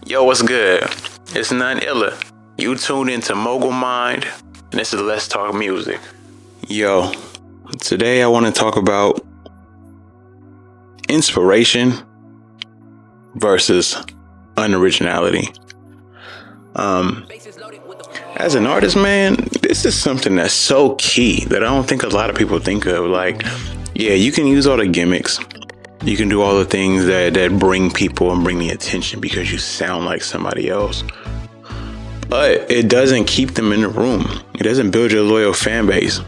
Yo, what's good? It's none iller. You tuned into Mogul Mined, and this is Let's Talk Music. Yo, today I want to talk about inspiration versus unoriginality. As an artist, man, this is something that's so key that I don't think a lot of people think of. Like, yeah, you can use all the gimmicks. You can do all the things that bring people and bring the attention because you sound like somebody else. But it doesn't keep them in the room. It doesn't build your loyal fan base.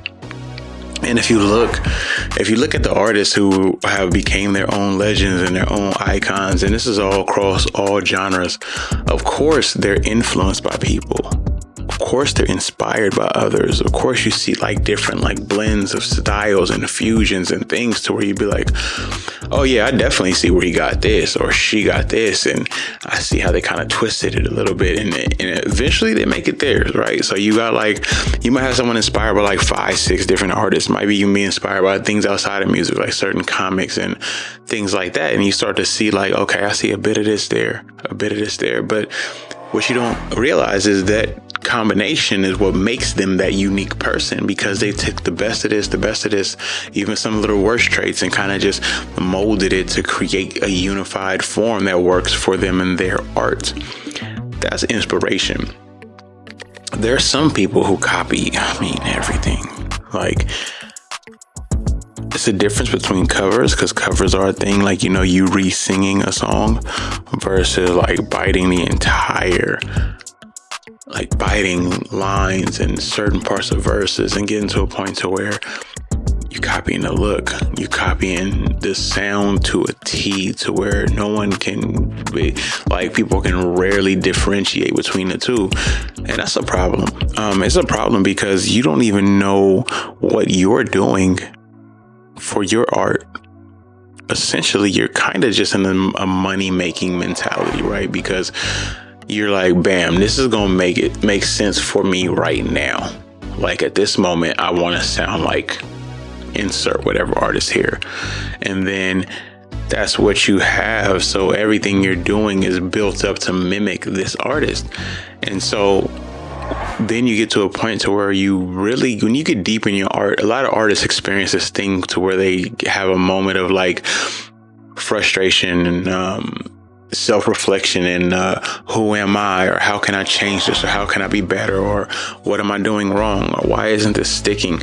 And if you look at the artists who have became their own legends and their own icons, and this is all across all genres, of course they're influenced by people. Of course they're inspired by others. Of course you see like different like blends of styles and fusions and things to where you'd be like, oh yeah, I definitely see where he got this or she got this, and I see how they kind of twisted it a little bit, and eventually they make it theirs, right? So you got like, you might have someone inspired by like 5-6 different artists. Maybe you be inspired by things outside of music, like certain comics and things like that, and you start to see like, okay, I see a bit of this there, a bit of this there. But what you don't realize is that combination is what makes them that unique person, because they took the best of this, even some little worse traits, and kind of just molded it to create a unified form that works for them and their art. That's inspiration. There are some people who copy, everything. Like, it's a difference between covers, because covers are a thing, like, you re-singing a song versus like biting lines and certain parts of verses and getting to a point to where you copying the look, you copying the sound to a T, to where no one can be, like, people can rarely differentiate between the two. And that's a problem. It's a problem because you don't even know what you're doing for your art. Essentially, you're kind of just in a money-making mentality, right? Because you're like, bam, this is gonna make sense for me right now. Like, at this moment, I want to sound like insert whatever artist here, and then that's what you have. So everything you're doing is built up to mimic this artist. And so then you get to a point to where when you get deep in your art, a lot of artists experience this thing to where they have a moment of like frustration and self-reflection, and who am I, or how can I change this, or how can I be better, or what am I doing wrong, or why isn't this sticking?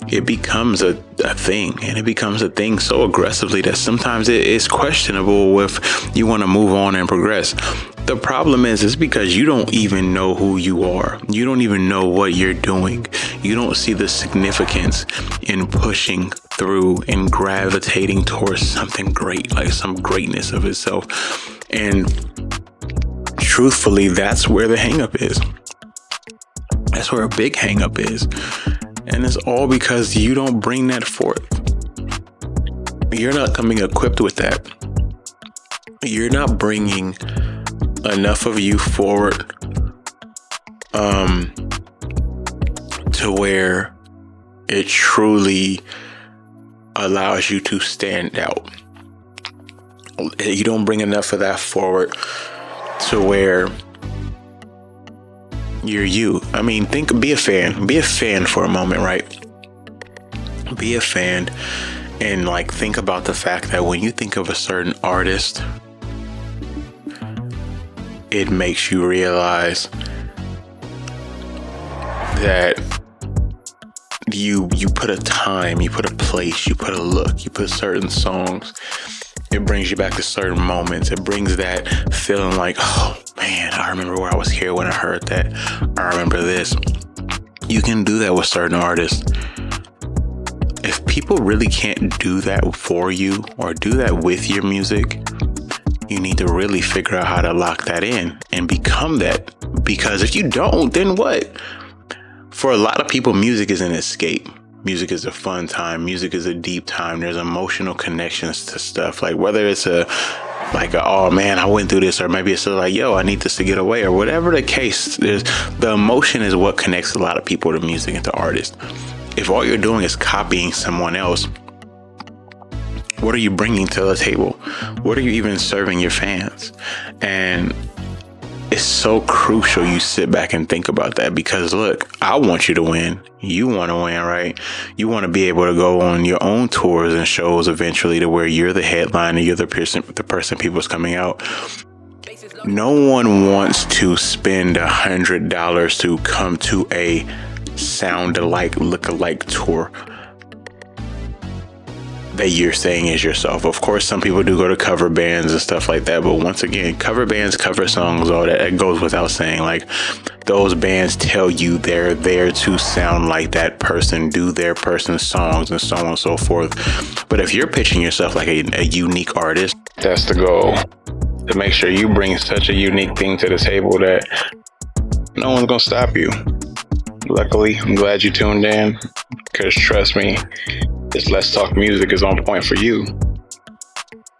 It becomes a thing, and it becomes a thing so aggressively that sometimes it is questionable if you want to move on and progress. The problem is because you don't even know who you are. You don't even know what you're doing. You don't see the significance in pushing through and gravitating towards something great, like some greatness of itself. And truthfully, that's where the hangup is. That's where a big hangup is. And it's all because you don't bring that forth. You're not coming equipped with that. You're not bringing enough of you forward to where it truly allows you to stand out. You don't bring enough of that forward to where you're you. Be a fan for a moment, right? Be a fan and like think about the fact that when you think of a certain artist, it makes you realize that you put a time, you put a place, you put a look, you put certain songs. It brings you back to certain moments. It brings that feeling like, oh man, I remember where I was here when I heard that. I remember this. You can do that with certain artists. If people really can't do that for you or do that with your music, you need to really figure out how to lock that in and become that. Because if you don't, then what? For a lot of people, music is an escape. Music is a fun time. Music is a deep time. There's emotional connections to stuff. Like whether it's oh man, I went through this, or maybe it's like, yo, I need this to get away, or whatever the case. The emotion is what connects a lot of people to music and to artists. If all you're doing is copying someone else, what are you bringing to the table? What are you even serving your fans? And it's so crucial you sit back and think about that, because look, I want you to win. You want to win, right? You want to be able to go on your own tours and shows eventually to where you're the headliner, you're the person people's coming out. No one wants to spend $100 to come to a sound-alike, look-alike tour that you're saying is yourself. Of course, some people do go to cover bands and stuff like that, but once again, cover bands, cover songs, all that, it goes without saying. Like, those bands tell you they're there to sound like that person, do their person's songs, and so on and so forth. But if you're pitching yourself like a unique artist, that's the goal. To make sure you bring such a unique thing to the table that no one's gonna stop you. Luckily, I'm glad you tuned in, because trust me, this Let's Talk Music is on point for you.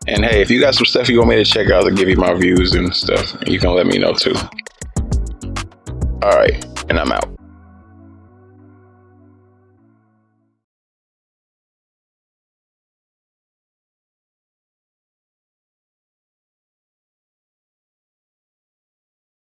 And hey, if you got some stuff you want me to check out to give you my views and stuff, you can let me know too. All right, and I'm out.